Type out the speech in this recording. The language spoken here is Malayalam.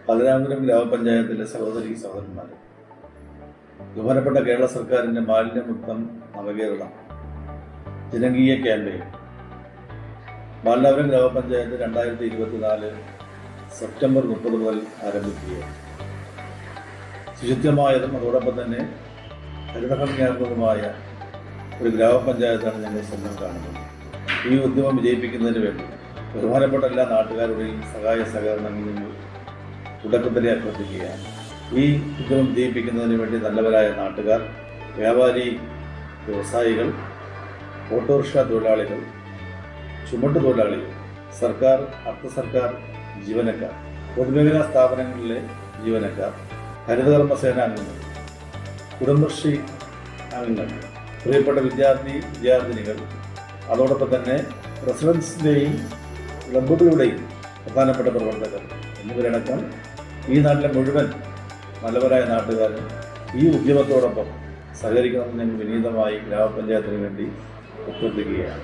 പതിനാപുരം ഗ്രാമപഞ്ചായത്തിലെ സഹോദരി സഹോദരന്മാർ, ബഹുമാനപ്പെട്ട കേരള സർക്കാരിൻ്റെ മാലിന്യമുക്തം നവകേരളം ജനകീയ ക്യാമ്പയിൻ പതിനാപുരം ഗ്രാമപഞ്ചായത്ത് 2024 സെപ്റ്റംബർ 30 മുതൽ ആരംഭിക്കുകയാണ്. ശുചിത്വമായതും അതോടൊപ്പം തന്നെ ഹരിതഭംഗിയാർന്നതുമായ ഒരു ഗ്രാമപഞ്ചായത്താണ് ഞങ്ങൾ സ്വന്തം കാണുന്നത്. ഈ ഉദ്യമം വിജയിപ്പിക്കുന്നതിന് വേണ്ടി ബഹുമാനപ്പെട്ട എല്ലാ നാട്ടുകാരുടെയും സഹായ സഹകരണങ്ങൾ ഞങ്ങൾ തുടക്കത്തിലെ അഭ്യർത്ഥിക്കുകയാണ്. ഈ ഉദ്യമം വിജയിപ്പിക്കുന്നതിന് വേണ്ടി നല്ലവരായ നാട്ടുകാർ, വ്യാപാരി വ്യവസായികൾ, ഓട്ടോറിക്ഷ തൊഴിലാളികൾ, ചുമട്ടുതൊഴിലാളികൾ, സർക്കാർ അർദ്ധ സർക്കാർ ജീവനക്കാർ, പൊതുമേഖലാ സ്ഥാപനങ്ങളിലെ ജീവനക്കാർ, ഹരിതകർമ്മ സേനാംഗങ്ങൾ, കുടുംബശ്രീ അംഗങ്ങൾ, പ്രിയപ്പെട്ട വിദ്യാർത്ഥിനികൾ, അതോടൊപ്പം തന്നെ റെസിഡൻസിൻ്റെയും ക്ലബ്ബുകളുടെയും പ്രധാനപ്പെട്ട പ്രവർത്തകർ എന്നിവരടക്കം ഈ നാട്ടിലെ മുഴുവൻ നല്ലവരായ നാട്ടുകാരും ഈ ഉദ്യമത്തോടൊപ്പം സഹകരിക്കണമെന്ന് ഞങ്ങൾ വിനീതമായി ഗ്രാമപഞ്ചായത്തിന് വേണ്ടി അഭ്യർത്ഥിക്കുകയാണ്.